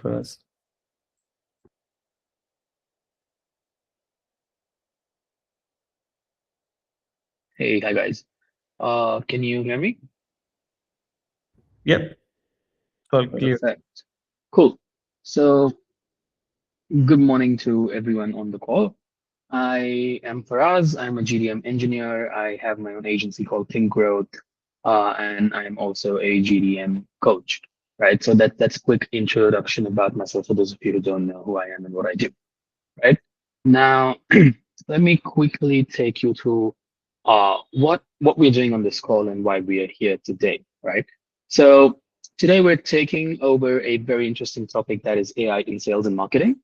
first. Hey, hi guys. Can you hear me? Yep, all clear. Perfect. Cool. So, good morning to everyone on the call. I am Faraz. I'm a GTM engineer. I have my own agency called Think Growth, and I am also a GTM coach. Right. So that's a quick introduction about myself for those of you who don't know who I am and what I do. Right. Now, let me quickly take you through what we're doing on this call and why we are here today, right? So today we're taking over a very interesting topic that is AI in sales and marketing.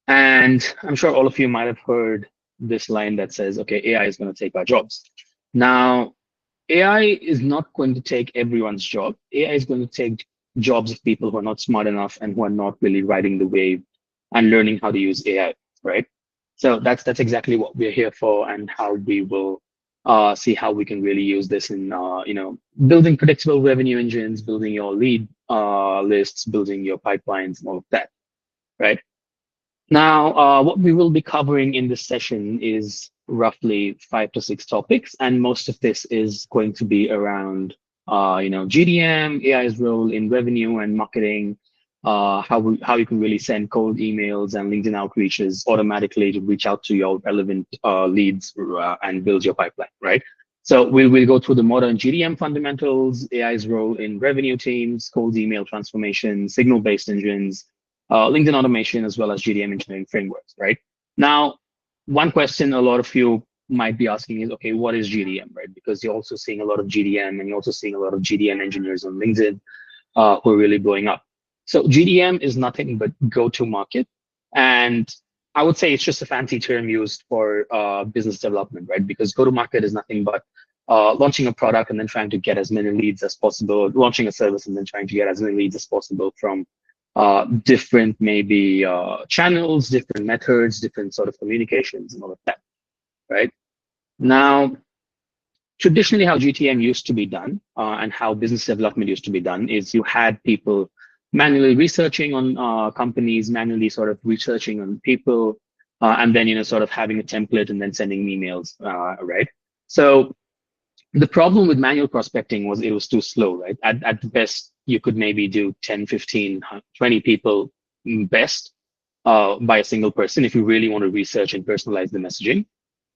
And I'm sure all of you might have heard this line that says, okay, AI is going to take our jobs. Now, AI is not going to take everyone's job. AI is going to take jobs of people who are not smart enough and who are not really riding the wave and learning how to use AI, right? So that's exactly what we're here for and how we will see how we can really use this in building predictable revenue engines, building your lead lists, building your pipelines, and all of that, right? Now, what we will be covering in this session is roughly 5 to 6 topics, and most of this is going to be around, GDM, AI's role in revenue and marketing, how you can really send cold emails and LinkedIn outreaches automatically to reach out to your relevant leads and build your pipeline, right? So we'll go through the modern GDM fundamentals, AI's role in revenue teams, cold email transformation, signal-based engines, LinkedIn automation, as well as GTM engineering frameworks, right? Now, one question a lot of you might be asking is, okay, what is GTM, right? Because you're also seeing a lot of GTM and you're also seeing a lot of GTM engineers on LinkedIn who are really blowing up. So GTM is nothing but go-to-market. And I would say it's just a fancy term used for business development, right? Because go-to-market is nothing but launching a product and then trying to get as many leads as possible, launching a service and then trying to get as many leads as possible from different maybe channels, different methods, different sort of communications and all of that, right? Now, traditionally how GTM used to be done and how business development used to be done is you had people manually researching on companies, manually sort of researching on people, and then, sort of having a template and then sending emails, right? So the problem with manual prospecting was it was too slow, right? At the best, you could maybe do 10, 15, 20 people best by a single person if you really want to research and personalize the messaging,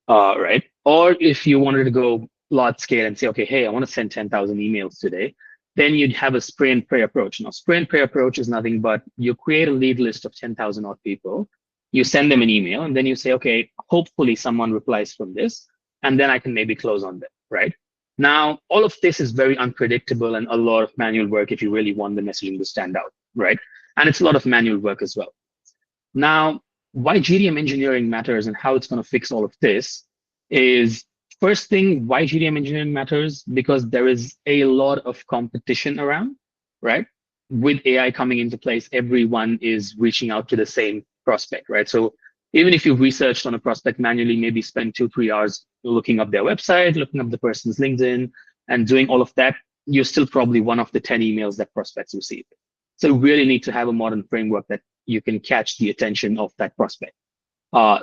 right? Or if you wanted to go large scale and say, okay, hey, I want to send 10,000 emails today, then you'd have a spray and pray approach. Now, spray and pray approach is nothing but you create a lead list of 10,000 odd people, you send them an email, and then you say, okay, hopefully someone replies from this, and then I can maybe close on them, right? Now, all of this is very unpredictable and a lot of manual work if you really want the messaging to stand out, right? And it's a lot of manual work as well. Now, why GTM engineering matters and how it's going to fix all of this is first thing, why GTM engineering matters, because there is a lot of competition around, right? With AI coming into place, everyone is reaching out to the same prospect, right? So even if you've researched on a prospect manually, maybe spend 2, 3 hours looking up their website, looking up the person's LinkedIn, and doing all of that, you're still probably one of the 10 emails that prospects receive. So you really need to have a modern framework that you can catch the attention of that prospect.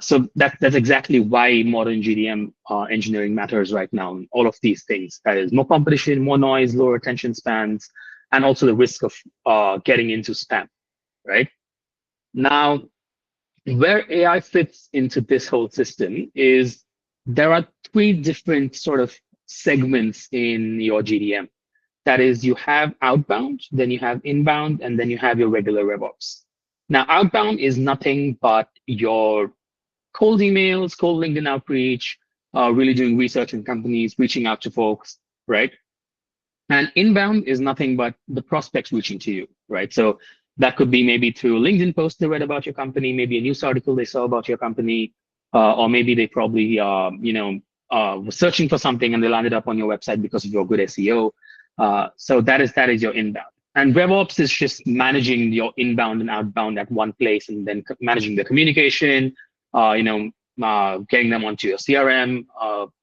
So that's exactly why modern GTM engineering matters right now. All of these things, that is more competition, more noise, lower attention spans, and also the risk of getting into spam, right? Now, where AI fits into this whole system is there are 3 different sort of segments in your GTM. That is, you have outbound, then you have inbound, and then you have your regular RevOps. Now, outbound is nothing but your cold emails, cold LinkedIn outreach, really doing research in companies, reaching out to folks, right? And inbound is nothing but the prospects reaching to you, right? So that could be maybe through a LinkedIn post they read about your company, maybe a news article they saw about your company, or maybe they probably, were searching for something and they landed up on your website because of your good SEO. So that is your inbound. And RevOps is just managing your inbound and outbound at one place and then managing the communication, getting them onto your CRM,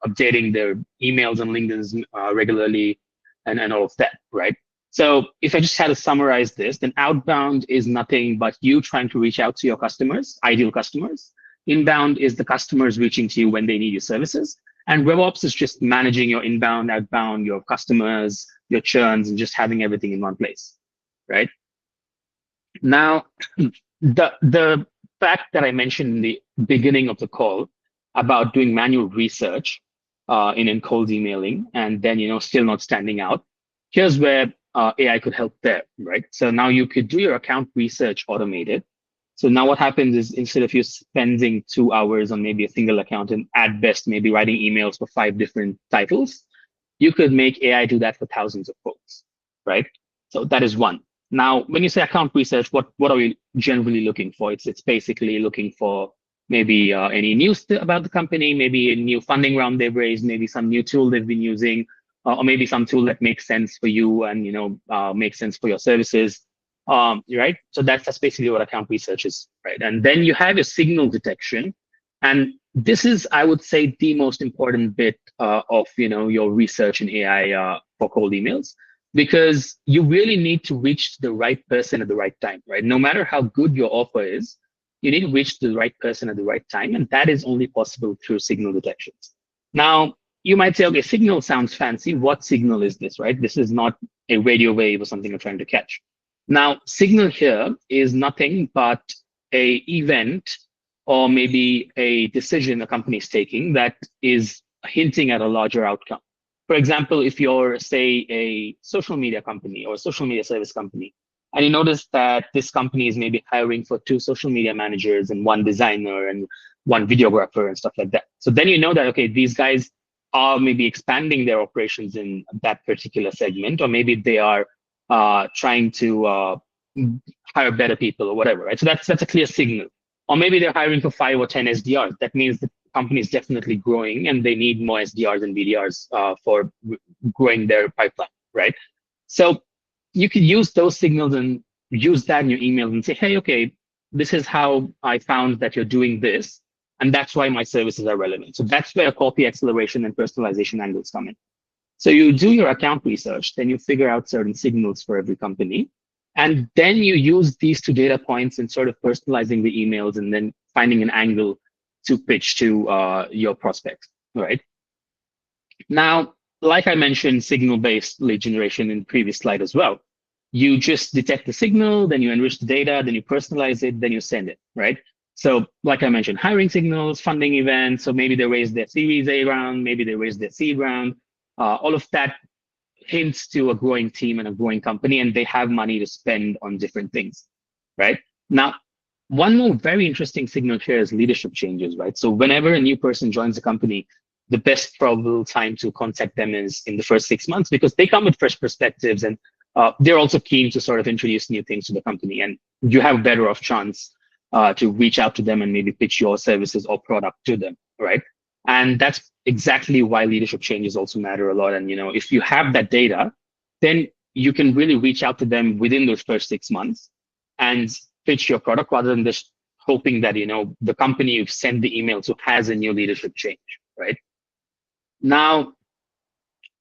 updating their emails and LinkedIn's regularly, and all of that, right? So if I just had to summarize this, then outbound is nothing but you trying to reach out to your customers, ideal customers. Inbound is the customers reaching to you when they need your services. And RevOps is just managing your inbound, outbound, your customers, your churns, and just having everything in one place, right? Now, the fact that I mentioned in the beginning of the call about doing manual research in cold emailing and then still not standing out, here's where AI could help there, right? So now you could do your account research automated. So now what happens is instead of you spending 2 hours on maybe a single account and at best maybe writing emails for 5 different titles, you could make AI do that for thousands of folks, right? So that is one. Now, when you say account research, what are we generally looking for? It's basically looking for maybe any news about the company, maybe a new funding round they've raised, maybe some new tool they've been using, or maybe some tool that makes sense for you and makes sense for your services, right? So that's basically what account research is, right? And then you have your signal detection, and this is, I would say, the most important bit of your research in AI for cold emails, because you really need to reach the right person at the right time, right? No matter how good your offer is, you need to reach the right person at the right time, and that is only possible through signal detections. Now, you might say, okay, signal sounds fancy. What signal is this, right? This is not a radio wave or something you're trying to catch. Now, signal here is nothing but a event or maybe a decision a company is taking that is hinting at a larger outcome. For example, if you're, say, a social media company or a social media service company, and you notice that this company is maybe hiring for 2 social media managers and 1 designer and 1 videographer and stuff like that. So then you know that, okay, these guys are maybe expanding their operations in that particular segment, or maybe they are trying to hire better people or whatever, right? So that's a clear signal. Or maybe they're hiring for 5 or 10 SDRs. That means the company is definitely growing and they need more SDRs and BDRs for growing their pipeline, right? So you can use those signals and use that in your email and say, hey, okay, this is how I found that you're doing this, and that's why my services are relevant. So that's where copy acceleration and personalization angles come in. So you do your account research, then you figure out certain signals for every company, and then you use these 2 data points and sort of personalizing the emails and then finding an angle to pitch to your prospects, right? Now, like I mentioned, signal-based lead generation in the previous slide as well. You just detect the signal, then you enrich the data, then you personalize it, then you send it, right? So like I mentioned, hiring signals, funding events, so maybe they raised their Series A round, maybe they raised their seed round, all of that hints to a growing team and a growing company, and they have money to spend on different things, right? Now, one more very interesting signal here is leadership changes, right? So whenever a new person joins a company, the best probable time to contact them is in the first 6 months, because they come with fresh perspectives and they're also keen to sort of introduce new things to the company, and you have better of chance to reach out to them and maybe pitch your services or product to them, right? And that's exactly why leadership changes also matter a lot. And if you have that data, then you can really reach out to them within those first 6 months and pitch your product rather than just hoping that the company you've sent the email to has a new leadership change, right? Now,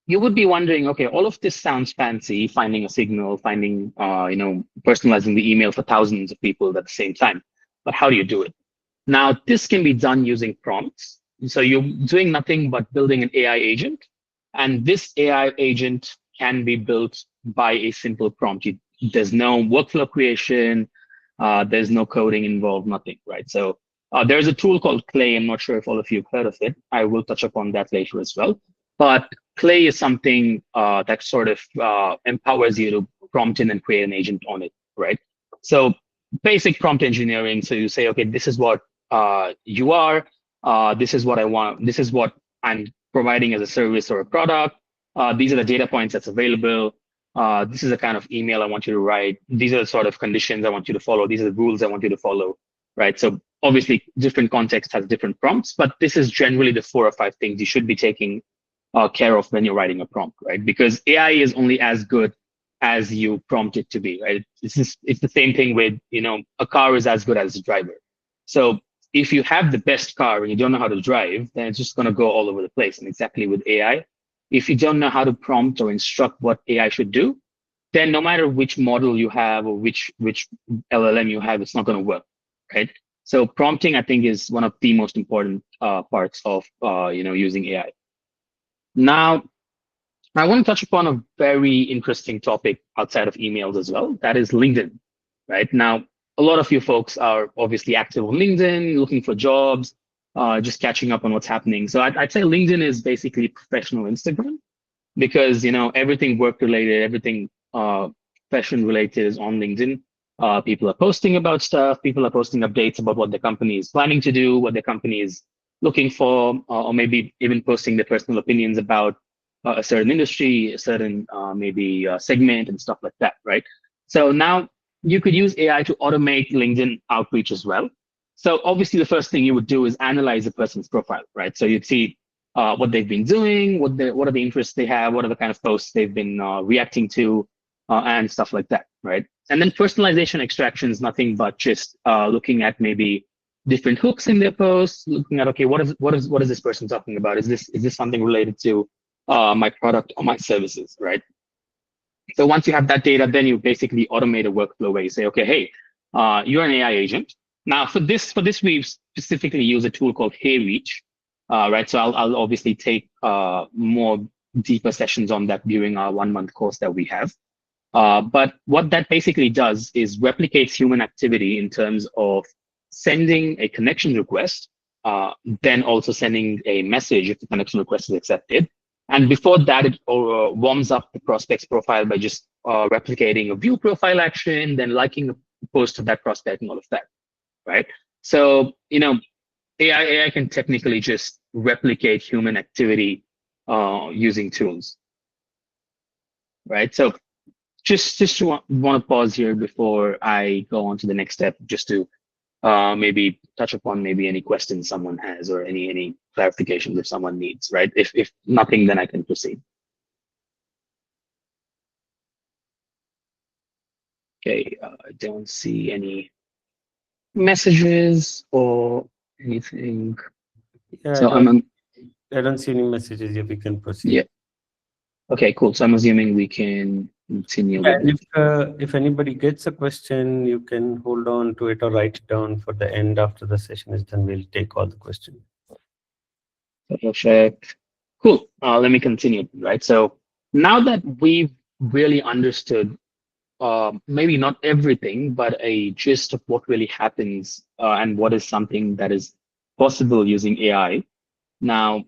you would be wondering, okay, all of this sounds fancy, finding a signal, finding, personalizing the email for thousands of people at the same time. But how do you do it? Now, this can be done using prompts. So you're doing nothing but building an AI agent. And this AI agent can be built by a simple prompt. There's no workflow creation. There's no coding involved, nothing, right? So there's a tool called Clay. I'm not sure if all of you have heard of it. I will touch upon that later as well. But Clay is something that sort of empowers you to prompt in and create an agent on it, right? So basic prompt engineering. So you say, okay, this is what you are. This is what I want. This is what I'm providing as a service or a product. These are the data points that's available. This is the kind of email I want you to write. These are the sort of conditions I want you to follow. These are the rules I want you to follow, right? So obviously different context has different prompts, but this is generally the 4 or 5 things you should be taking care of when you're writing a prompt, right? Because AI is only as good as you prompt it to be, right? It's the same thing with, a car is as good as a driver. So if you have the best car and you don't know how to drive, then it's just going to go all over the place. And exactly with AI, if you don't know how to prompt or instruct what AI should do, then no matter which model you have or which LLM you have, it's not going to work, right? So prompting, I think, is one of the most important parts of using AI. Now, I want to touch upon a very interesting topic outside of emails as well. That is LinkedIn, right? Now, a lot of you folks are obviously active on LinkedIn, looking for jobs, just catching up on what's happening. So I'd say LinkedIn is basically professional Instagram because everything work related, everything fashion related is on LinkedIn. People are posting about stuff. People are posting updates about what the company is planning to do, what the company is looking for, or maybe even posting their personal opinions about a certain industry, a certain maybe segment and stuff like that, right? So now you could use AI to automate LinkedIn outreach as well. So obviously the first thing you would do is analyze a person's profile, right? So you'd see what they've been doing, what are the interests they have, what are the kind of posts they've been reacting to, and stuff like that, right? And then personalization extraction is nothing but just looking at maybe different hooks in their posts, looking at, okay, what is this person talking about? Is this something related to my product or my services, right? So once you have that data, then you basically automate a workflow where you say, okay, hey, you're an AI agent. Now for this, we specifically use a tool called HeyReach, right? So I'll obviously take more deeper sessions on that during our 1-month course that we have. But what that basically does is replicates human activity in terms of sending a connection request, then also sending a message if the connection request is accepted. And before that, it warms up the prospect's profile by just replicating a view profile action, then liking a post of that prospect and all of that, right? So, AI can technically just replicate human activity using tools, right? So just want to pause here before I go on to the next step, just to maybe touch upon maybe any questions someone has or any clarifications if someone needs, right? If nothing, then I can proceed. Okay, I don't see any messages or anything. Yeah, So I don't see any messages yet. We can proceed. Yeah. Okay, cool. So I'm assuming we can continue. Yeah, and if anybody gets a question, you can hold on to it or write it down for the end after the session is done. We'll take all the questions. Perfect. Cool. Let me continue, right? So now that we've really understood maybe not everything, but a gist of what really happens and what is something that is possible using AI. Now,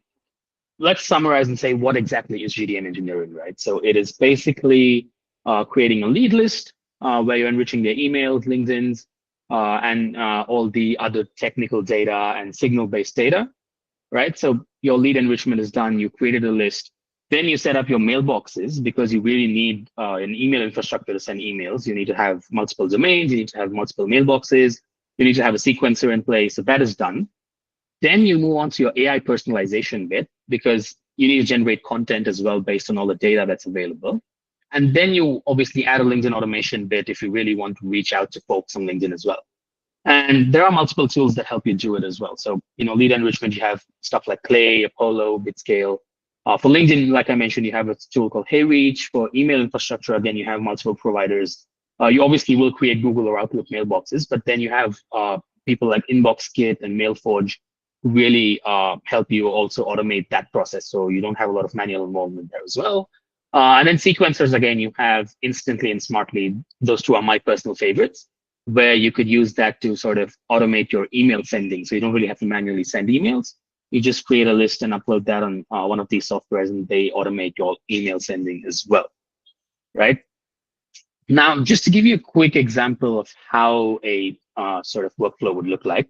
let's summarize and say what exactly is GTM engineering, right? So it is basically creating a lead list where you're enriching their emails, LinkedIn's, and all the other technical data and signal-based data, right? So your lead enrichment is done. You created a list. Then you set up your mailboxes because you really need an email infrastructure to send emails. You need to have multiple domains. You need to have multiple mailboxes. You need to have a sequencer in place. So that is done. Then you move on to your AI personalization bit because you need to generate content as well based on all the data that's available. And then you obviously add a LinkedIn automation bit if you really want to reach out to folks on LinkedIn as well. And there are multiple tools that help you do it as well. So, lead enrichment, you have stuff like Clay, Apollo, Bitscale. For LinkedIn, like I mentioned, you have a tool called HeyReach. For email infrastructure, again, you have multiple providers. You obviously will create Google or Outlook mailboxes, but then you have people like InboxKit and MailForge who really help you also automate that process. So you don't have a lot of manual involvement there as well. And then sequencers, again, you have Instantly and Smartly. Those two are my personal favorites, where you could use that to sort of automate your email sending. So you don't really have to manually send emails. You just create a list and upload that on one of these softwares, and they automate your email sending as well, right? Now, just to give you a quick example of how a sort of workflow would look like,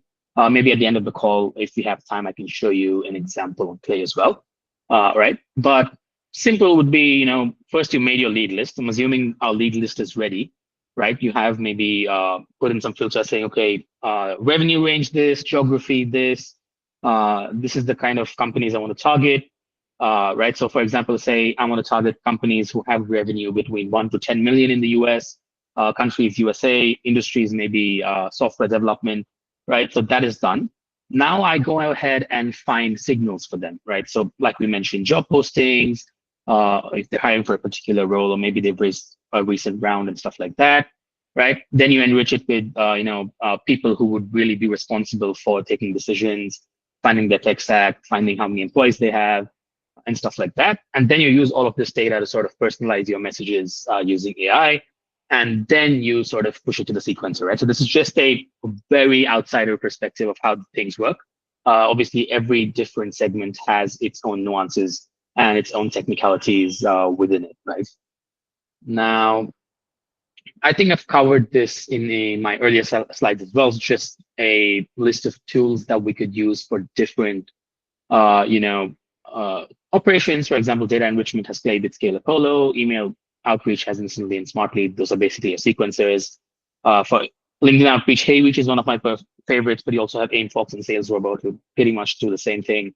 maybe at the end of the call, if we have time, I can show you an example on Clay as well, right? But simple would be, first you made your lead list. I'm assuming our lead list is ready, right? You have maybe put in some filters saying, okay, revenue range this, geography this, this is the kind of companies I want to target, right? So for example, say I want to target companies who have revenue between 1 to 10 million in the US, countries USA, industries maybe software development, right? So that is done. Now I go ahead and find signals for them, right? So like we mentioned, job postings, if they're hiring for a particular role, or maybe they've raised a recent round and stuff like that, right? Then you enrich it with people who would really be responsible for taking decisions, finding their tech stack, finding how many employees they have, and stuff like that. And then you use all of this data to sort of personalize your messages using AI. And then you sort of push it to the sequencer, right? So this is just a very outsider perspective of how things work. Obviously, every different segment has its own nuances and its own technicalities within it, right? Now, I think I've covered this in my earlier slides as well. It's just a list of tools that we could use for different uh, you know, operations. For example, data enrichment has Play with Scale Apollo, email outreach has Instantly and Smartly. Those are basically your sequencers. For LinkedIn outreach, HeyReach is one of my favorites, but you also have AimFox and Sales Robot who pretty much do the same thing.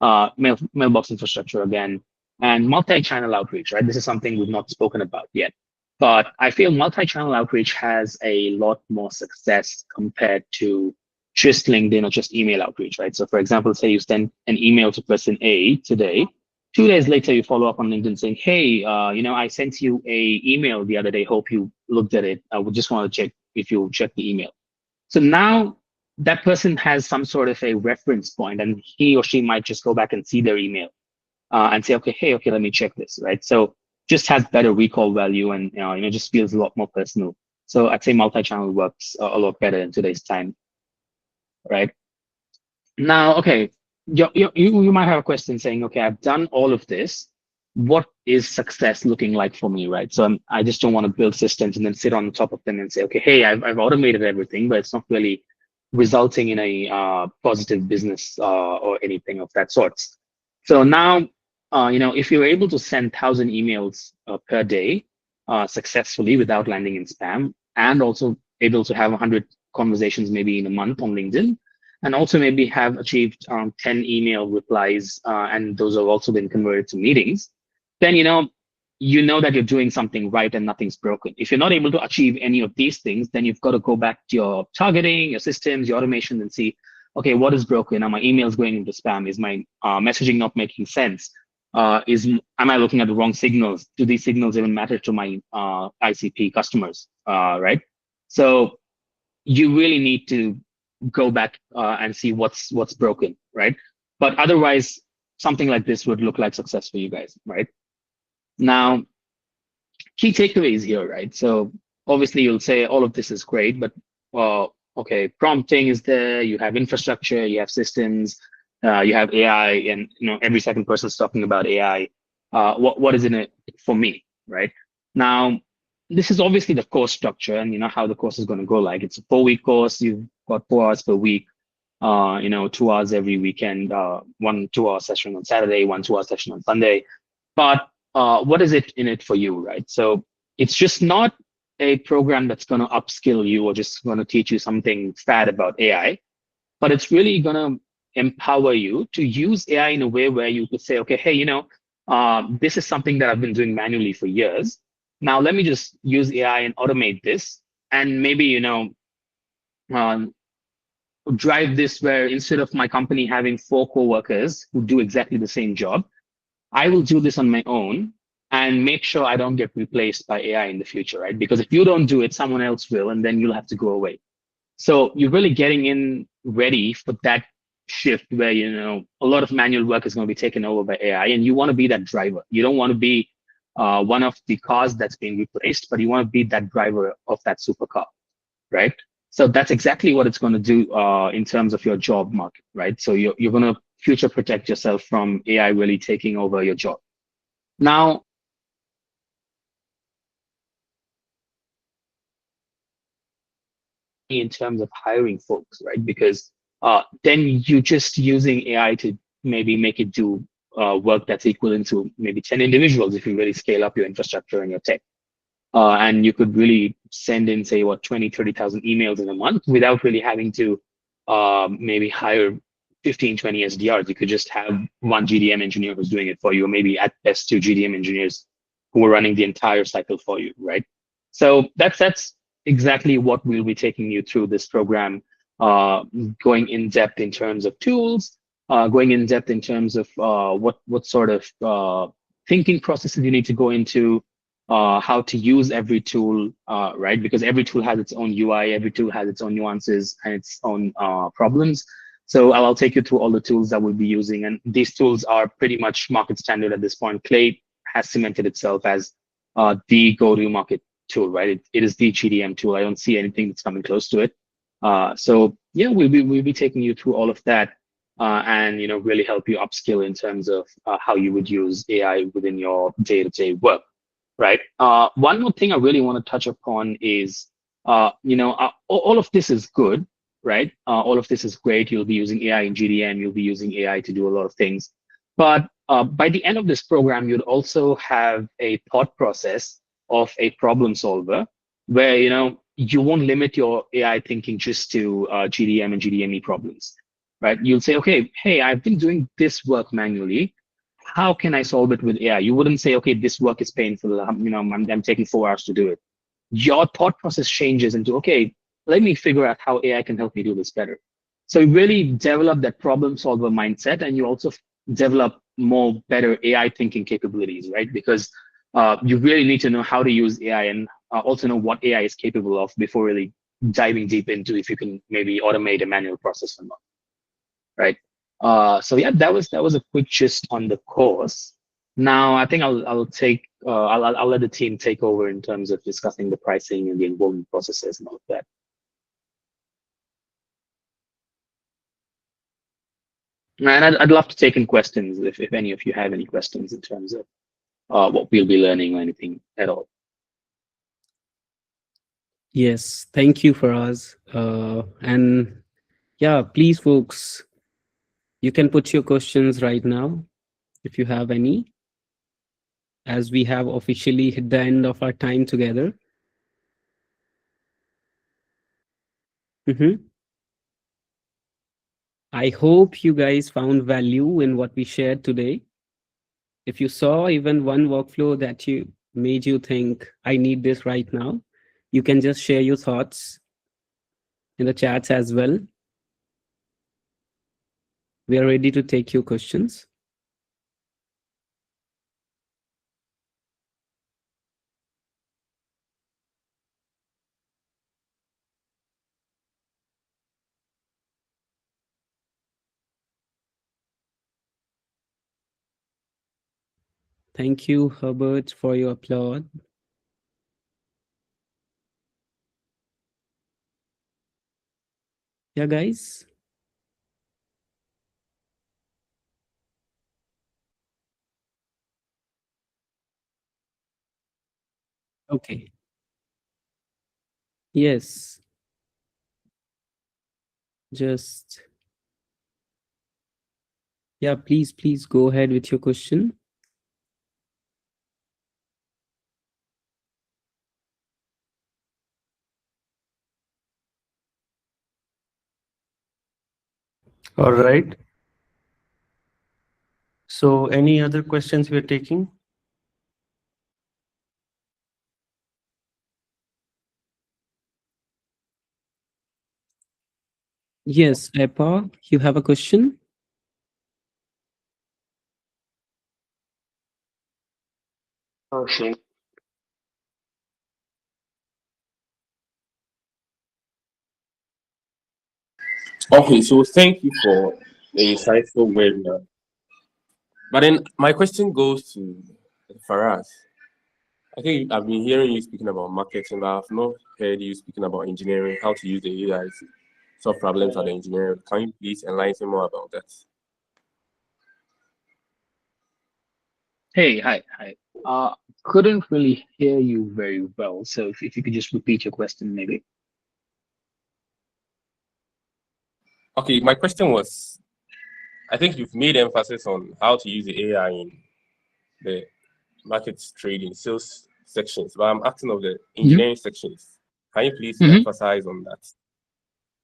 Mailbox infrastructure again, and multi-channel outreach, right? This is something we've not spoken about yet. But I feel multi-channel outreach has a lot more success compared to just LinkedIn or just email outreach, right? So for example, say you send an email to person A today, 2 days later, you follow up on LinkedIn saying, hey, I sent you a email the other day. Hope you looked at it. I would just want to check if you checked the email. So now that person has some sort of a reference point, and he or she might just go back and see their email and say, okay, let me check this, right? So just has better recall value and just feels a lot more personal. So I'd say multi-channel works a lot better in today's time, right? Now, okay, you might have a question saying, okay, I've done all of this. What is success looking like for me, right? So I just don't want to build systems and then sit on top of them and say, okay, hey, I've automated everything, but it's not really resulting in a positive business or anything of that sort. So now, if you're able to send 1,000 emails per day successfully without landing in spam, and also able to have 100 conversations maybe in a month on LinkedIn, and also maybe have achieved 10 email replies, and those have also been converted to meetings, then you know that you're doing something right and nothing's broken. If you're not able to achieve any of these things, then you've got to go back to your targeting, your systems, your automation, and see, okay, what is broken? Are my emails going into spam? Is my messaging not making sense? Am I looking at the wrong signals? Do these signals even matter to my ICP customers? Right? So you really need to go back and see what's broken, right? But otherwise, something like this would look like success for you guys, right? Now, key takeaways here, right? So obviously you'll say all of this is great, but okay, prompting is there, you have infrastructure, you have systems, you have AI, and every second person's talking about AI. What is in it for me, right? Now, this is obviously the course structure, and how the course is going to go. Like, it's a 4-week course. You've got 4 hours per week. 2 hours every weekend. 1 2-hour session on Saturday, 1 2-hour session on Sunday. But what is it in it for you, right? So it's just not a program that's going to upskill you or just going to teach you something fad about AI, but it's really going to empower you to use AI in a way where you could say, okay, hey, this is something that I've been doing manually for years. Now let me just use AI and automate this, and maybe drive this where instead of my company having 4 coworkers who do exactly the same job, I will do this on my own and make sure I don't get replaced by AI in the future, right? Because if you don't do it, someone else will, and then you'll have to go away. So you're really getting in ready for that shift where, a lot of manual work is going to be taken over by AI, and you want to be that driver. You don't want to be one of the cars that's being replaced, but you want to be that driver of that supercar, right? So that's exactly what it's going to do in terms of your job market, right? So you're going to future protect yourself from AI really taking over your job. Now, in terms of hiring folks, right? Because then you're just using AI to maybe make it do work that's equivalent to maybe 10 individuals if you really scale up your infrastructure and your tech. And you could really send in, say, 20, 30,000 emails in a month without really having to maybe hire 15, 20 SDRs. You could just have one GTM engineer who's doing it for you, or maybe at best 2 GTM engineers who are running the entire cycle for you, right? So that's exactly what we'll be taking you through this program, going in depth in terms of tools, going in depth in terms of what sort of thinking processes you need to go into, how to use every tool, right? Because every tool has its own UI, every tool has its own nuances and its own problems. So I'll take you through all the tools that we'll be using. And these tools are pretty much market standard at this point. Clay has cemented itself as the go-to market tool, right? It is the GDM tool. I don't see anything that's coming close to it. So yeah, we'll be taking you through all of that and really help you upskill in terms of how you would use AI within your day-to-day work, right? One more thing I really want to touch upon is, all of this is good, right? All of this is great. You'll be using AI in GDM. You'll be using AI to do a lot of things. But by the end of this program, you'll also have a thought process of a problem solver where, you won't limit your AI thinking just to GDM and GDME problems, right? You'll say, okay, hey, I've been doing this work manually. How can I solve it with AI? You wouldn't say, okay, this work is painful. I'm taking 4 hours to do it. Your thought process changes into, okay, let me figure out how AI can help me do this better. So you really develop that problem solver mindset, and you also develop more better AI thinking capabilities, right? Because you really need to know how to use AI and also know what AI is capable of before really diving deep into if you can maybe automate a manual process or not, right? So yeah, that was a quick gist on the course. Now I think I'll let the team take over in terms of discussing the pricing and the enrollment processes and all of that. And I'd love to take in questions if any of you have any questions in terms of what we'll be learning or anything at all. Yes, thank you, Faraz. And yeah, please, folks, you can put your questions right now if you have any, as we have officially hit the end of our time together. Mhm. I hope you guys found value in what we shared today. If you saw even one workflow that you made you think, I need this right now, you can just share your thoughts in the chats as well. We are ready to take your questions. Thank you, Herbert, for your applaud. Yeah, guys. Okay. Yes. Just, yeah, please go ahead with your question. All right. So any other questions we're taking? Yes, Epa, you have a question? Okay. Okay, so thank you for the insightful webinar. But then my question goes to Faraz. I think I've been hearing you speaking about marketing, but I've not heard you speaking about engineering, how to use the AI to solve problems at the engineering. Can you please enlighten more about that? Hey, hi. Couldn't really hear you very well, so if you could just repeat your question, maybe. Okay, my question was, I think you've made emphasis on how to use the AI in the market trading, sales sections, but I'm asking of the engineering sections. Can you please Mm-hmm. emphasize on that?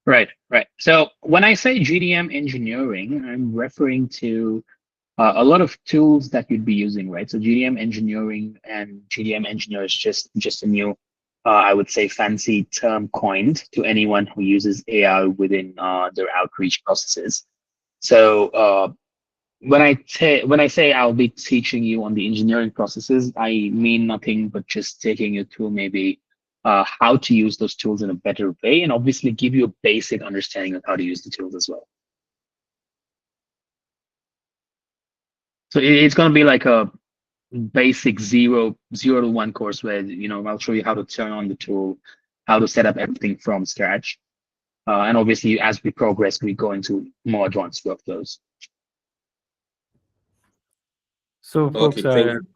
Right. So when I say GDM engineering, I'm referring to a lot of tools that you'd be using, right? So GDM engineering and GDM engineer is just a new, I would say, fancy term coined to anyone who uses AI within their outreach processes. So when I say I'll be teaching you on the engineering processes, I mean nothing but just taking you through maybe how to use those tools in a better way, and obviously give you a basic understanding of how to use the tools as well. So it's going to be like a basic zero to one course where I'll show you how to turn on the tool, how to set up everything from scratch, and obviously as we progress, we go into more advanced workflows. So, folks, Okay, thank you.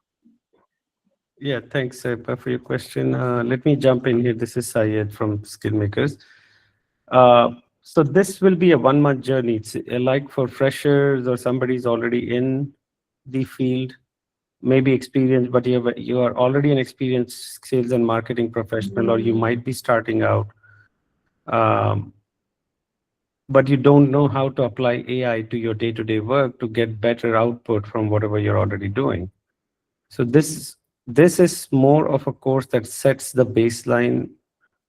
yeah, thanks for your question. Let me jump in here. This is Syed from Skillmakers. So this will be a 1 month journey. It's like for freshers or somebody's already in the field, maybe experienced, but you are already an experienced sales and marketing professional, or you might be starting out, um, but you don't know how to apply AI to your day-to-day work to get better output from whatever you're already doing. So this is more of a course that sets the baseline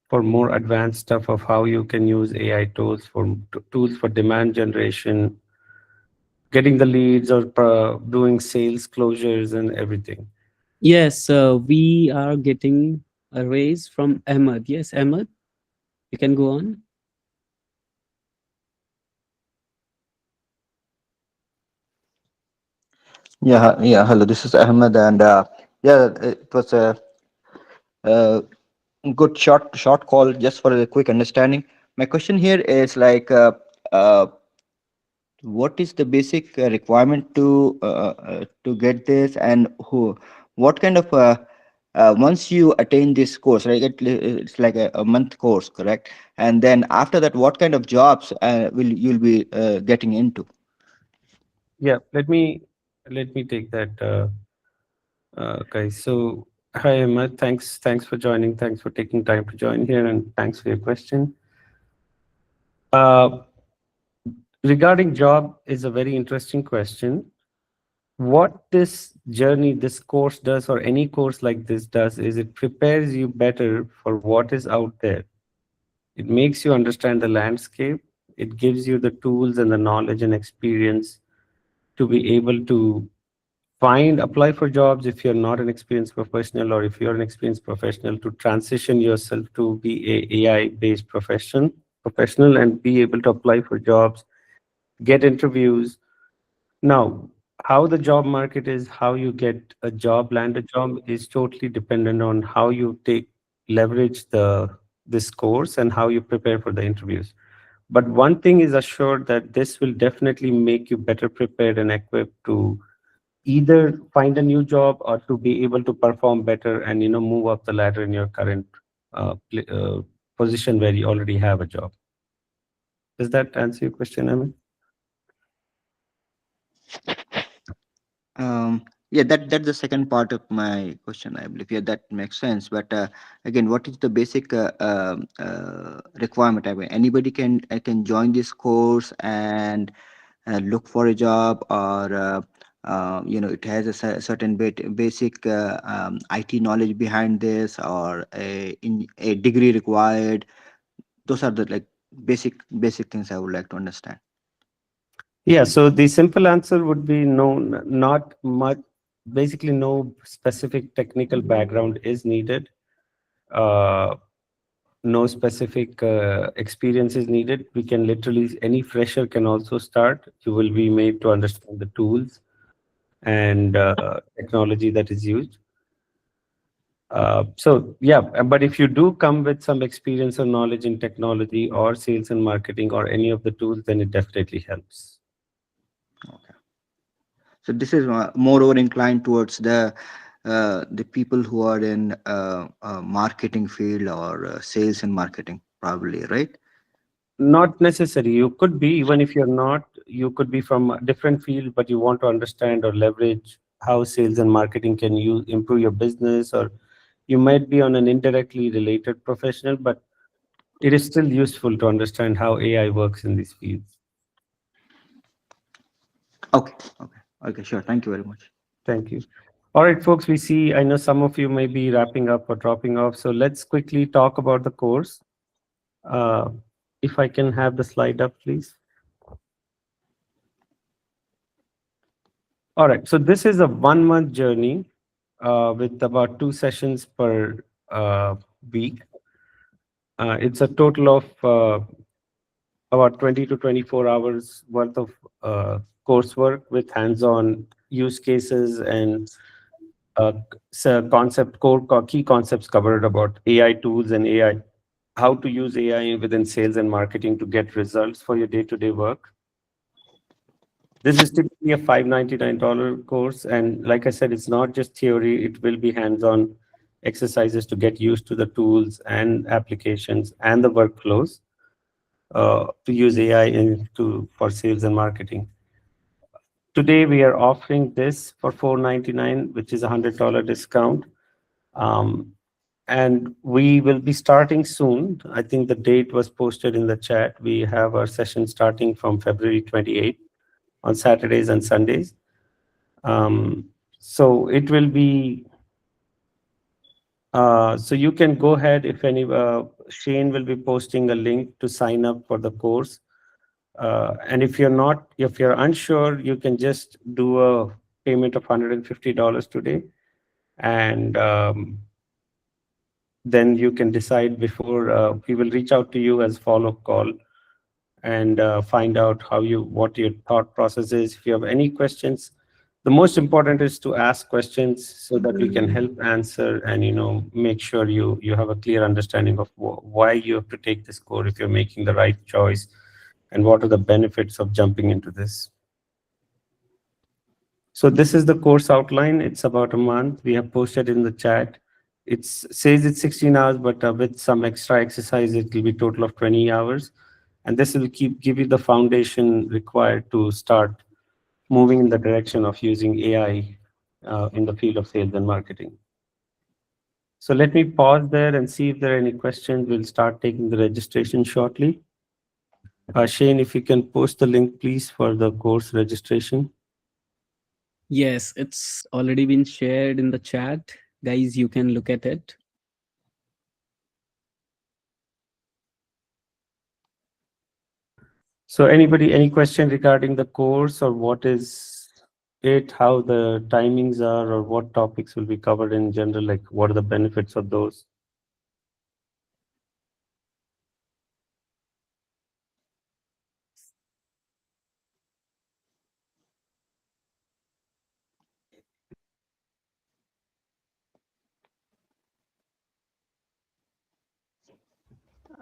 for more advanced stuff of how you can use AI tools for demand generation, getting the leads, or doing sales closures and everything. Yes, we are getting a raise from Ahmed. Yes, Ahmed, you can go on. Yeah, yeah. Hello, this is Ahmed, and yeah, it was a good short call just for a quick understanding. My question here is like, uh, what is the basic requirement to get this, and what kind of once you attain this course, right? It's like a month course, correct? And then after that, what kind of jobs will you'll be getting into? Yeah, let me take that, guys. So, hi, Ahmed. Thanks for joining. Thanks for taking time to join here, and thanks for your question. Uh, Regarding job is a very interesting question. What this journey, this course does, or any course like this does, is it prepares you better for what is out there. It makes you understand the landscape. It gives you the tools and the knowledge and experience to be able to apply for jobs if you're not an experienced professional, or if you're an experienced professional, to transition yourself to be a AI based professional and be able to apply for jobs, get interviews. Now, how the job market is, how you get a job, land a job, is totally dependent on how you leverage this course and how you prepare for the interviews. But one thing is assured, that this will definitely make you better prepared and equipped to either find a new job or to be able to perform better and move up the ladder in your current position where you already have a job. Does that answer your question, Amit? Yeah, that's the second part of my question, I believe. Yeah, that makes sense. But again, what is the basic requirement? I mean, anybody can join this course and look for a job, or it has a certain basic IT knowledge behind this, or a degree required. Those are the like basic things I would like to understand. Yeah, so the simple answer would be no, not much. Basically, no specific technical background is needed. Uh, no specific experience is needed. We can literally, any fresher can also start. You will be made to understand the tools and technology that is used. So yeah, but if you do come with some experience or knowledge in technology or sales and marketing or any of the tools, then it definitely helps. Okay. So this is moreover inclined towards the people who are in marketing field, or sales and marketing, probably, right? Not necessary. You could be, even if you're not, you could be from a different field, but you want to understand or leverage how sales and marketing can improve your business, or you might be on an indirectly related professional, but it is still useful to understand how AI works in these fields. Okay, okay, sure. Thank you very much. Thank you. All right, folks, I know some of you may be wrapping up or dropping off, so let's quickly talk about the course. Uh, if I can have the slide up, please. All right. So this is a 1 month journey with about 2 sessions per week. It's a total of about 20 to 24 hours worth of coursework with hands-on use cases and key concepts covered about AI tools and AI, how to use AI within sales and marketing to get results for your day-to-day work. This is typically a $599 course. And like I said, it's not just theory, it will be hands-on exercises to get used to the tools and applications and the workflows to use AI for sales and marketing. Today, we are offering this for $499, which is a $100 discount. And we will be starting soon. I think the date was posted in the chat. We have our session starting from February 28th on Saturdays and Sundays. So it will be, so you can go ahead if any, Shane will be posting a link to sign up for the course. And if you're unsure, you can just do a payment of $150 today. And then you can decide before we will reach out to you as follow-up call and find out what your thought process is. If you have any questions, the most important is to ask questions so that we can help answer and make sure you have a clear understanding of why you have to take this course, if you're making the right choice, and what are the benefits of jumping into this. So this is the course outline. It's about a month. We have posted in the chat. It says it's 16 hours, but with some extra exercise, it will be total of 20 hours. And this will give you the foundation required to start moving in the direction of using AI in the field of sales and marketing. So let me pause there and see if there are any questions. We'll start taking the registration shortly. Shane, if you can post the link, please, for the course registration. Yes, it's already been shared in the chat. Guys, you can look at it. So anybody, any question regarding the course, or what is it, how the timings are, or what topics will be covered in general, like what are the benefits of those?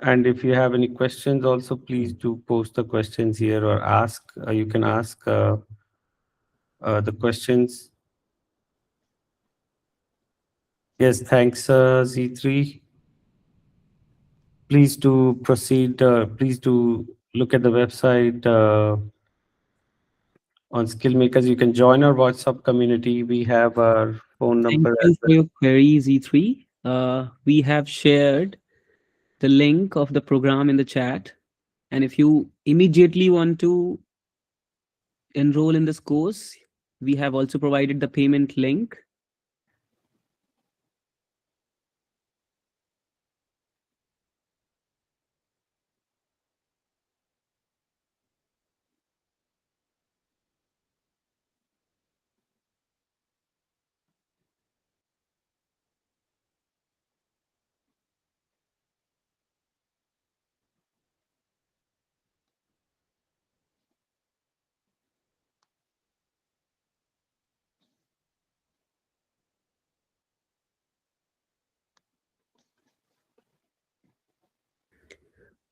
And if you have any questions also, please do post the questions here or ask. You can ask the questions. Yes, thanks, Z3. Please do proceed. Please do look at the website on Skillmakers. You can join our WhatsApp community. We have our phone Thank number you as for well. your query, Z3. We have shared the link of the program in the chat. And if you immediately want to enroll in this course, we have also provided the payment link.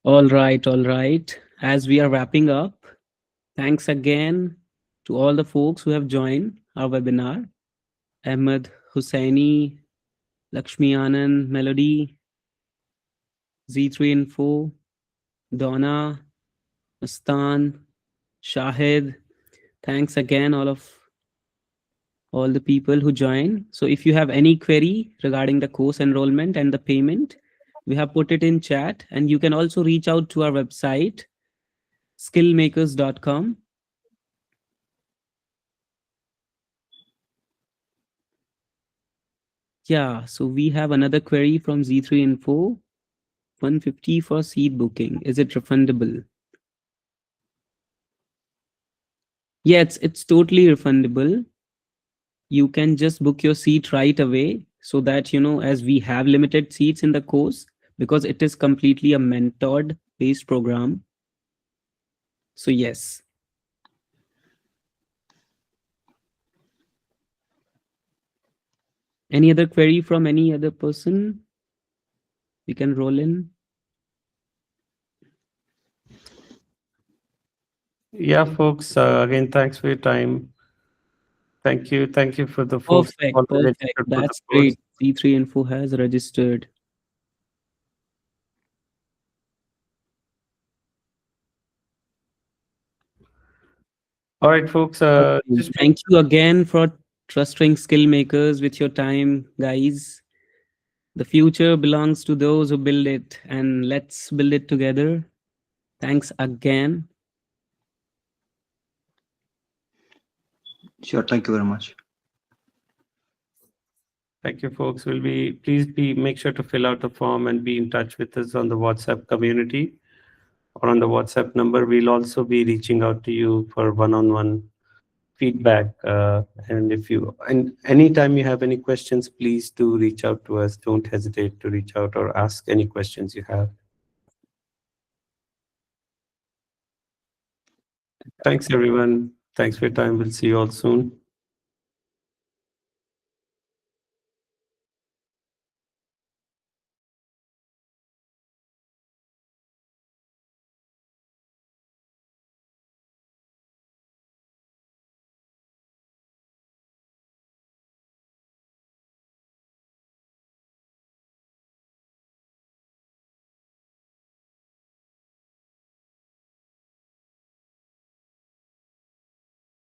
All right, all right. As we are wrapping up, thanks again to all the folks who have joined our webinar. Ahmed Hussaini, Lakshmi Anand, Melody, Z3 Info, Donna, Mastan, Shahid. Thanks again, all the people who join. So if you have any query regarding the course enrollment and the payment, we have put it in chat, and you can also reach out to our website, skyllmakers.com. Yeah, so we have another query from Z3 Info. 150 for seat booking. Is it refundable? Yeah, it's totally refundable. you can just book your seat right away, so that, as we have limited seats in the course, because it is completely a mentored based program. So yes. Any other query from any other person? We can roll in. Yeah, folks, again, thanks for your time. Thank you. Thank you for the folks who Perfect, already perfect. registered for the That's course. great. C3 Info has registered. All right, folks, just Thank you again for trusting Skillmakers with your time, guys. The future belongs to those who build it, and let's build it together. Thanks again. Sure. Thank you very much. thank you, folks. Please make sure to fill out the form and be in touch with us on the WhatsApp community or on the WhatsApp number. We'll also be reaching out to you for one-on-one feedback. And anytime you have any questions, please do reach out to us. Don't hesitate to reach out or ask any questions you have. Thanks, everyone. Thanks for your time. We'll see you all soon.